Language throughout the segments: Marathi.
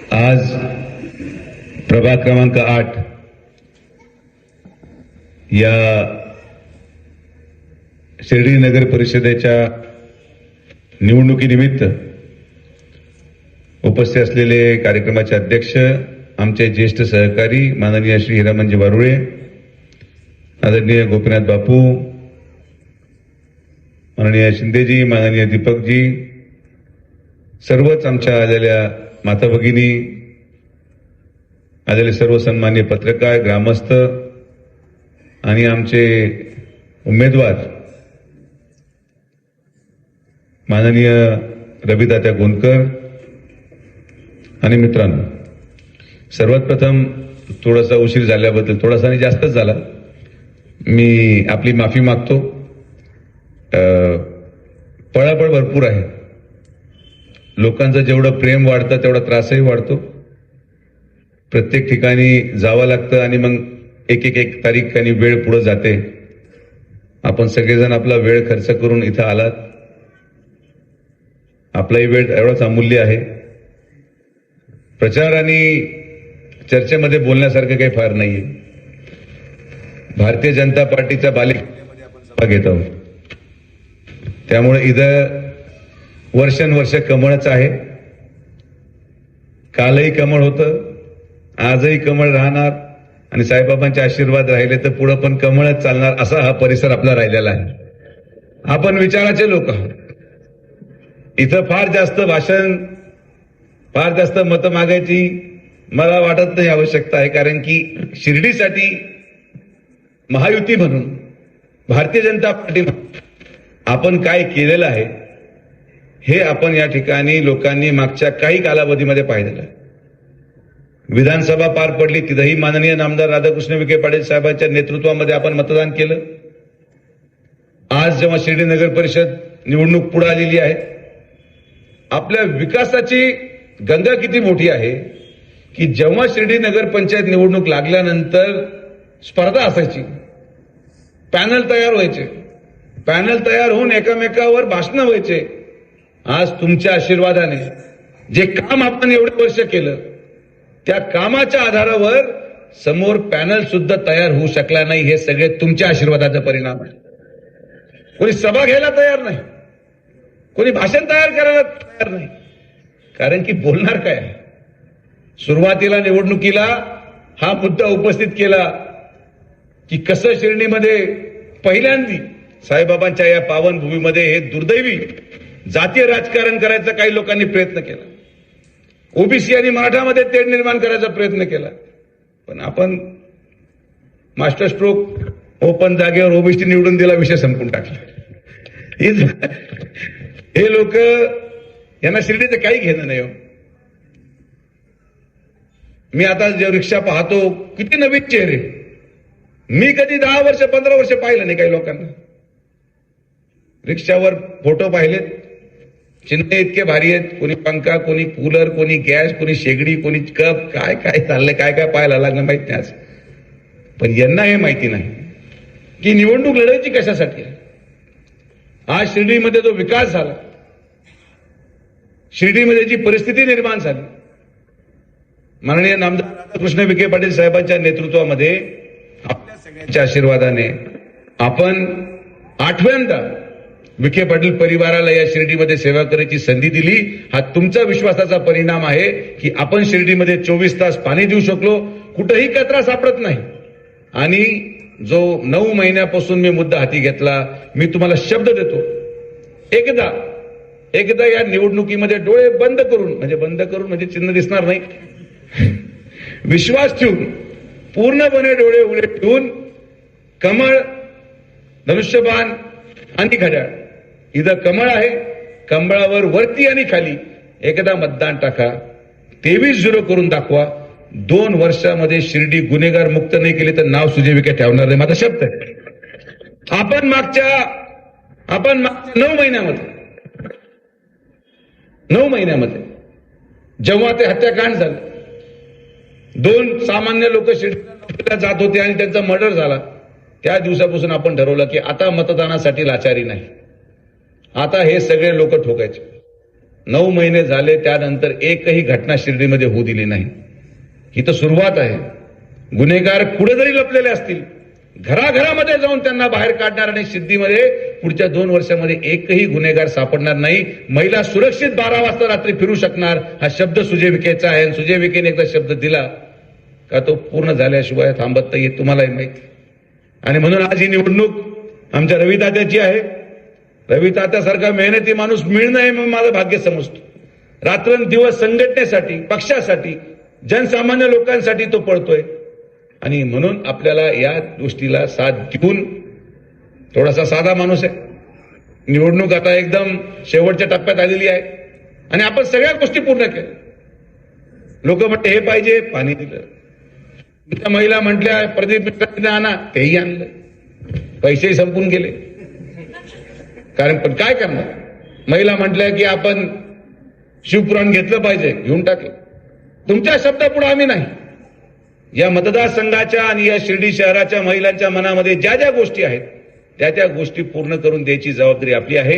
आज प्रभाग क्रमांक 8 या शिर्डी नगर परिषदेच्या निवडणुकीनिमित्त उपस्थित असलेले कार्यक्रमाचे अध्यक्ष, आमचे ज्येष्ठ सहकारी माननीय श्री हिरामनजी वारुळे, आदरणीय गोपीनाथ बापू, माननीय शिंदेजी, माननीय दीपकजी, सर्वच आमच्या आलेल्या माता भगिनी, आलेले सर्व सन्मान्य पत्रकार, ग्रामस्थ आणि आमचे उमेदवार माननीय रविदात्या गोंदकर आणि मित्रांनो, सर्वात प्रथम थोडासा उशीर झाल्याबद्दल, थोडासा आणि जास्तच झाला, मी आपली माफी मागतो. पळापळ भरपूर आहे. लोकांचं जेवढं प्रेम वाढतं तेवढा त्रासही वाढतो. प्रत्येक ठिकाणी जावं लागतं आणि मग एक तारीख आणि वेळ पुढे जाते. आपण सगळेजण आपला वेळ खर्च करून इथं आलात. आपलाही वेळ एवढाच अमूल्य आहे. प्रचार आणि चर्चेमध्ये बोलण्यासारखं काही फार नाहीये. भारतीय जनता पार्टीच्या बालेकिल्ल्यामध्ये आपण सभा घेत आहोत. त्यामुळे इथं वर्षानुवर्ष कमळच आहे. कालही कमळ होतं, आजही कमळ राहणार आणि साईबाबांचे आशीर्वाद राहिले तर पुढे पण कमळच चालणार, असा हा परिसर आपला राहिलेला आहे. आपण विचाराचे लोक आहोत. इथं फार जास्त भाषण, फार जास्त मतं मागायची मला वाटत नाही आवश्यकता आहे. कारण की शिर्डीसाठी महायुती म्हणून, भारतीय जनता पार्टी आपण काय केलेलं आहे हे आपण या ठिकाणी लोकांनी मागच्या काही कालावधीमध्ये पाहिलेलं आहे. विधानसभा पार पडली, तिथंही माननीय नामदार राधाकृष्ण विखे पाटील साहेबांच्या नेतृत्वामध्ये आपण मतदान केलं. आज जेव्हा शिर्डी नगर परिषद निवडणूक पुढे आलेली आहे, आपल्या विकासाची गंगा किती मोठी आहे की जेव्हा शिर्डी नगर पंचायत निवडणूक लागल्यानंतर स्पर्धा असायची, पॅनल तयार व्हायचे, पॅनल तयार होऊन एकामेकावर भाषणं व्हायचे. आज तुमच्या आशीर्वादाने जे काम आपण एवढे वर्ष केलं, त्या कामाच्या आधारावर समोर पॅनल सुद्धा तयार होऊ शकला नाही. हे सगळे तुमच्या आशीर्वादाचा परिणाम आहे. कोणी सभा घ्यायला तयार नाही, कोणी भाषण तयार करायला तयार नाही. कारण की बोलणार काय? सुरुवातीला निवडणुकीला हा मुद्दा उपस्थित केला की कसं शिर्डीमध्ये पहिल्यांदा साईबाबांच्या या पावनभूमीमध्ये हे दुर्दैवी जातीय राजकारण करायचा काही लोकांनी प्रयत्न केला. ओबीसी आणि मराठामध्ये तेढ निर्माण करायचा प्रयत्न केला. पण आपण मास्टर स्ट्रोक ओपन जागेवर ओबीसी निवडून दिला, विषय संपून टाकला. हे लोक, यांना शिर्डीचं काही घेणं नाही. मी आता जे रिक्षा पाहतो, किती नवीन चेहरे. मी कधी 10 वर्ष 15 वर्ष पाहिलं नाही. काही लोकांना रिक्षावर फोटो पाहिलेत, चिन्ह इतके भारी आहेत. कोणी पंखा, कोणी कूलर, कोणी गॅस, कोणी शेगडी, कोणी कप, काय काय चाललंय, काय काय पाहायला लागलं माहित नाही आज. पण यांना हे माहिती नाही की निवडणूक लढायची कशासाठी. आज शिर्डीमध्ये जो विकास झाला, शिर्डीमध्ये जी परिस्थिती निर्माण झाली, माननीय नामदार राधाकृष्ण विखे पाटील साहेबांच्या नेतृत्वामध्ये आपल्या सगळ्यांच्या आशीर्वादाने आपण 8व्यांदा विखे पाटील परिवाराला या शिर्डीमध्ये सेवा करायची संधी दिली. हा तुमचा विश्वासाचा परिणाम आहे की आपण शिर्डीमध्ये 24 तास पाणी देऊ शकलो, कुठेही कचरा सापडत नाही. आणि जो 9 महिन्यापासून मी मुद्दा हाती घेतला, मी तुम्हाला शब्द देतो, एकदा या निवडणुकीमध्ये डोळे बंद करून म्हणजे चिन्ह दिसणार नाही, विश्वास ठेवून, पूर्णपणे डोळे उघडे ठेवून, कमळ, धनुष्यबाण आणि घड्याळ, इथं कमळ आहे, कमळावर वरती आणि खाली एकदा मतदान टाका. 23-0 करून दाखवा. 2 वर्षामध्ये शिर्डी गुन्हेगार मुक्त नाही केली तर नाव सुजय विखे ठेवणार नाही, माझा शब्द आहे. आपण मागच्या 9 महिन्यामध्ये जेव्हा ते हत्याकांड झालं, 2 सामान्य लोक शिर्डीला जात होते आणि त्यांचा मर्डर झाला, त्या दिवसापासून आपण ठरवलं की आता मतदानासाठी लाचारी नाही. आता हे सगळे लोक ठोकायचे. 9 महिने झाले, त्यानंतर एकही घटना शिर्डीमध्ये होऊ दिली नाही. ही तर सुरुवात आहे. गुन्हेगार कुठे जरी लपलेले असतील, घराघरामध्ये जाऊन त्यांना बाहेर काढणार आणि शिर्डीमध्ये पुढच्या 2 वर्षामध्ये एकही गुन्हेगार सापडणार नाही. महिला सुरक्षित 12 वाजता रात्री फिरू शकणार. हा शब्द सुजय विखेचा आहे. सुजय विखेने एकदा शब्द दिला का तो पूर्ण झाल्याशिवाय थांबत नाही, तुम्हालाही माहिती. आणि म्हणून आज ही निवडणूक आमच्या रवी तात्याची आहे. रवी तात्यासारखा मेहनती माणूस मिळणं हे मग माझं भाग्य समजतो. रात्रंदिवस संघटनेसाठी, पक्षासाठी, जनसामान्य लोकांसाठी तो पळतोय. आणि म्हणून आपल्याला या गोष्टीला साथ देऊन, थोडासा साधा माणूस आहे, निवडणूक आता एकदम शेवटच्या टप्प्यात आलेली आहे आणि आपण सगळ्या गोष्टी पूर्ण केल्या. लोक म्हणते हे पाहिजे, पाणी दिलं. त्या महिला म्हटल्या प्रदीप मिश्रांना आणा, तेही आणलं. पैसेही संपून गेले. कारण पण काय करणार, महिला म्हटल्या की आपण शिवपुराण घेतलं पाहिजे, घेऊन टाकलं. तुमच्या शब्दापुढे आम्ही नाही. या मतदारसंघाच्या आणि या शिर्डी शहराच्या महिलांच्या मनामध्ये ज्या ज्या गोष्टी आहेत त्या त्या गोष्टी पूर्ण करून द्यायची जबाबदारी आपली आहे.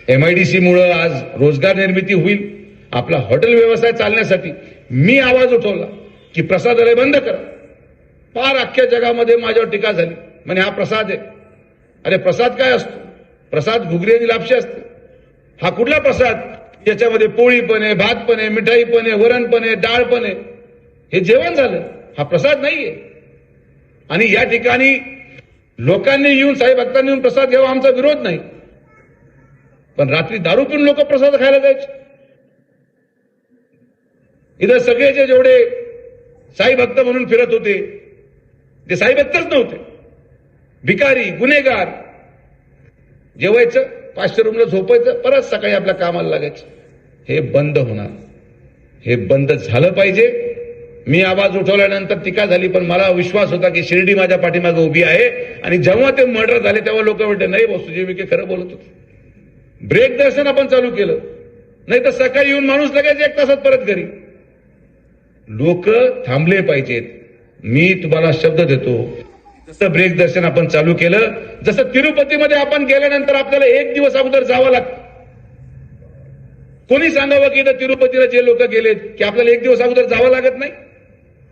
MIDC मुळे आज रोजगार निर्मिती होईल. आपला हॉटेल व्यवसाय चालण्यासाठी मी आवाज उठवला की प्रसादालय बंद करा. फार अख्ख्या जगामध्ये माझ्यावर टीका झाली, म्हणजे हा प्रसाद आहे. अरे प्रसाद काय असतो? प्रसाद घुगरी आणि लापशी असते. हा कुठला प्रसाद ज्याच्यामध्ये पोळी पण आहे, भात पण आहे, मिठाई पण आहे, वरण पण आहे, डाळ पण आहे? हे जेवण झालं, हा प्रसाद नाहीये. आणि या ठिकाणी लोकांनी येऊन, साई भक्तांनी येऊन प्रसाद घ्यावा, आमचा विरोध नाही. पण रात्री दारू पिऊन लोक प्रसाद खायला जायचे. इथं सगळेचे जेवढे साई भक्त म्हणून फिरत होते ते साई भक्तच नव्हते. भिकारी, गुन्हेगार. जेवायचं, 500 रूमला झोपायचं, परत सकाळी आपल्या कामाला लागायचं. हे बंद होणार. हे बंद झालं पाहिजे. मी आवाज उठवल्यानंतर टीका झाली, पण मला विश्वास होता की शिर्डी माझ्या पाठीमागे उभी आहे. आणि जेव्हा ते मर्डर झाले तेव्हा लोक म्हणते नाही भाऊ, सुजय विखे खरं बोलत होते. ब्रेक दर्शन आपण चालू केलं, नाही तर सकाळी येऊन माणूस लगेच 1 तासात परत घरी. लोक थांबले पाहिजेत. मी तुम्हाला शब्द देतो, जसं ब्रेक दर्शन आपण चालू केलं, जसं तिरुपतीमध्ये आपण गेल्यानंतर आपल्याला 1 दिवस अगोदर जावं लागतं. कोणी सांगावं की इथं तिरुपतीला जे लोक गेलेत की आपल्याला 1 दिवस अगोदर जावं लागत नाही?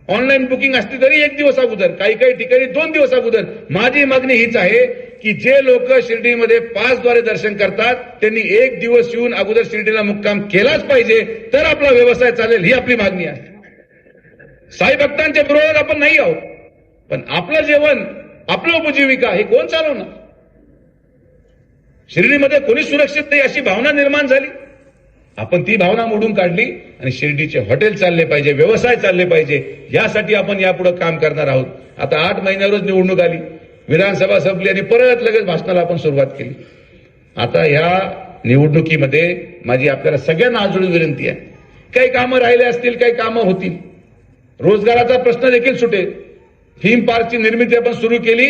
ऑनलाईन बुकिंग असते तरी 1 दिवस अगोदर, काही काही ठिकाणी 2 दिवस अगोदर. माझी मागणी हीच आहे की जे लोक शिर्डीमध्ये पासद्वारे दर्शन करतात त्यांनी 1 दिवस येऊन अगोदर शिर्डीला मुक्काम केलाच पाहिजे, तर आपला व्यवसाय चालेल. ही आपली मागणी आहे. साई भक्तांच्या विरोधात आपण नाही आहोत, पण आपलं जेवण, आपलं उपजीविका हे कोण चालवणार? शिर्डीमध्ये कोणी सुरक्षित नाही अशी भावना निर्माण झाली. आपण ती भावना मोडून काढली आणि शिर्डीचे हॉटेल चालले पाहिजे, व्यवसाय चालले पाहिजे, यासाठी आपण यापुढे काम करणार आहोत. आता 8 महिन्यावरच निवडणूक आली, विधानसभा संपली आणि परत लगेच भाषणाला आपण सुरुवात केली. आता ह्या निवडणुकीमध्ये माझी आपल्याला सगळ्यांना आजोळी विनंती आहे. काही कामं राहिले असतील, काही कामं होतील. रोजगाराचा प्रश्न देखील सुटेल. थीम पार्कची निर्मिती आपण सुरू केली.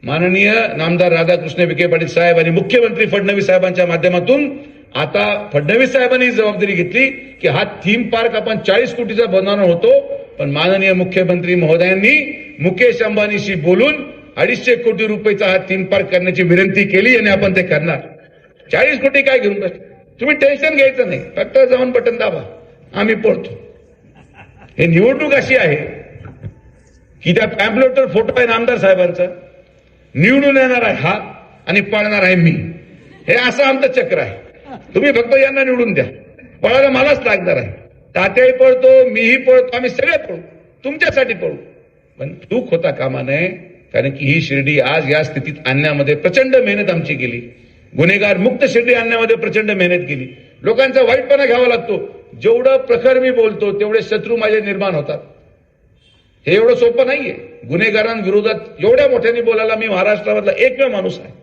माननीय नामदार राधाकृष्ण विखे पाटील साहेब आणि मुख्यमंत्री फडणवीस साहेबांच्या माध्यमातून आता फडणवीस साहेबांनी जबाबदारी घेतली की हा थीम पार्क आपण 40 कोटीचा बनवणार होतो, पण माननीय मुख्यमंत्री महोदयांनी मुकेश अंबानीशी बोलून 250 कोटी रुपयाचा हा थीम पार्क करण्याची विनंती केली आणि आपण ते करणार. 40 कोटी काय घेऊन बसले? तुम्ही टेन्शन घ्यायचं नाही, फक्त जाऊन बटन दाबा, आम्ही पळतो. हे निवडणूक अशी आहे की त्या पॅम्पलेटवर फोटो आहे नामदार साहेबांचा, निवडून येणार आहे हा आणि पळणार आहे मी. हे असं आमचं चक्र आहे. तुम्ही फक्त यांना निवडून द्या, पळायला मलाच लागणार आहे. तात्याही पळतो, मीही पळतो, आम्ही सगळे पळू, तुमच्यासाठी पळू. पण चूक होता कामा नये, कारण की ही शिर्डी आज या स्थितीत आणण्यामध्ये प्रचंड मेहनत आमची गेली. गुन्हेगार मुक्त शिर्डी आणण्यामध्ये प्रचंड मेहनत केली. लोकांचा वाईटपणा घ्यावा लागतो. जेवढं प्रखर मी बोलतो तेवढे शत्रू माझे निर्माण होतात. हे एवढं सोपं नाहीये. गुन्हेगारांविरोधात एवढ्या मोठ्याने बोलायला मी महाराष्ट्रामधला एकमेव माणूस आहे.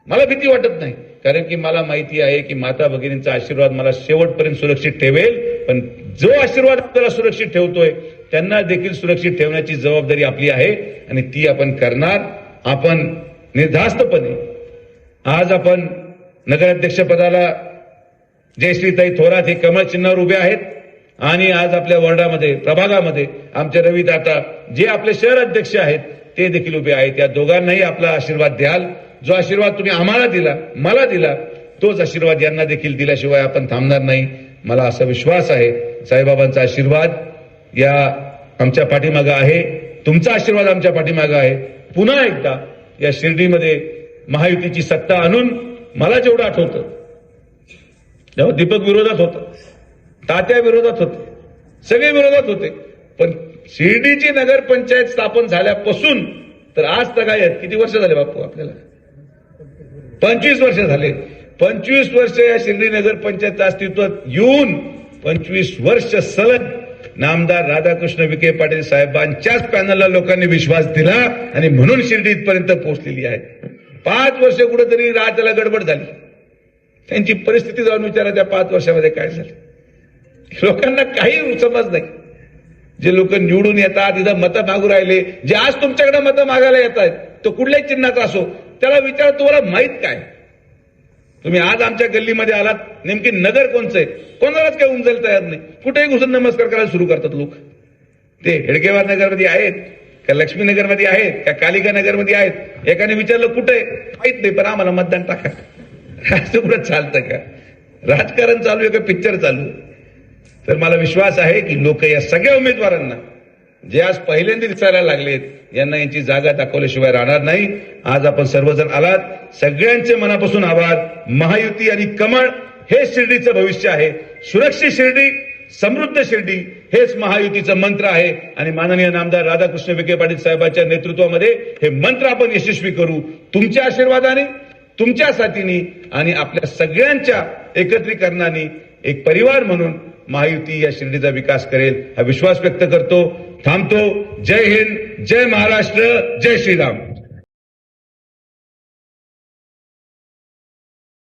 मला भीती वाटत नाही, कारण की मला माहिती आहे की माता भगिनींचा आशीर्वाद मला शेवटपर्यंत सुरक्षित ठेवेल. पण जो आशीर्वाद आपल्याला सुरक्षित ठेवतोय त्यांना देखील सुरक्षित ठेवण्याची जबाबदारी आपली आहे आणि ती आपण करणार. आपण निर्धास्तपणे आज आपण नगराध्यक्षपदाला जयश्रीताई थोरात हे कमळ चिन्हावर उभे आहेत आणि आज आपल्या वॉर्डामध्ये, प्रभागामध्ये आमचे रवी दाता जे आपले शहर अध्यक्ष आहेत ते देखील उभे आहेत. या दोघांनाही आपला आशीर्वाद द्याल. जो आशीर्वाद तुम्ही आम्हाला दिला, मला दिला, तोच आशीर्वाद यांना देखील दिल्याशिवाय आपण थांबणार नाही. मला असा विश्वास आहे साईबाबांचा आशीर्वाद या आमच्या पाठीमागं आहे, तुमचा आशीर्वाद आमच्या पाठीमागं आहे. पुन्हा एकदा या शिर्डीमध्ये महायुतीची सत्ता आणून मला जेवढं आठवतं तेव्हा दीपक विरोधात होता, तात्या विरोधात होते, सगळे विरोधात होते, पण शिर्डीची नगरपंचायत स्थापन झाल्यापासून तर आज तर काय आहेत, किती वर्ष झाले बापू आपल्याला? 25 वर्ष झाले. 25 वर्ष या शिर्डी नगरपंचायत अस्तित्वात येऊन 25 वर्ष सलग नामदार राधाकृष्ण विखे पाटील साहेबांच्याच पॅनलला लोकांनी विश्वास दिला आणि म्हणून शिर्डी इथपर्यंत पोहोचलेली आहे. 5 वर्ष कुठेतरी राज्याला गडबड झाली. त्यांची परिस्थिती जाऊन विचारा त्या 5 वर्षामध्ये काय झालं. लोकांना काही समज नाही. जे लोक निवडून येतात, इथं मतं मागू राहिले, जे आज तुमच्याकडे मतं मागायला येत आहेत, तो कुठल्याही चिन्हाचा असो, त्याला विचारा तुम्हाला माहित काय? तुम्ही आज आमच्या गल्लीमध्ये आलात, नेमकी नगर कोणचं आहे कोणालाच काही उमजायला तयार नाही. कुठेही घुसून नमस्कार करायला सुरू करतात लोक. ते हेडगेवार नगरमध्ये आहेत का, लक्ष्मीनगरमध्ये आहेत का, कालिका नगरमध्ये आहेत. एकाने विचारलं कुठे, माहित नाही पण आम्हाला मतदान टाका. असं कुठं चालतं का? राजकारण चालू आहे का पिक्चर चालू आहे? तर मला विश्वास आहे की लोक या सगळ्या उमेदवारांना जे आज पहिल्यांदा दिसायला लागलेत यांना यांची जागा दाखवल्याशिवाय राहणार नाही. आज आपण सर्वजण आलात, सगळ्यांचे मनापासून आभार. महायुती आणि कमळ हे शिर्डीचं भविष्य आहे. सुरक्षित शिर्डी, समृद्ध शिर्डी हेच महायुतीचं मंत्र आहे आणि माननीय नामदार राधाकृष्ण विखे पाटील साहेबांच्या नेतृत्वामध्ये हे मंत्र आपण यशस्वी करू. तुमच्या आशीर्वादाने, तुमच्या साथीने आणि आपल्या सगळ्यांच्या एकत्रीकरणाने एक परिवार म्हणून महायुती या शिर्डीचा विकास करेल हा विश्वास व्यक्त करतो. थांबतो. जय हिंद, जय महाराष्ट्र, जय श्रीराम.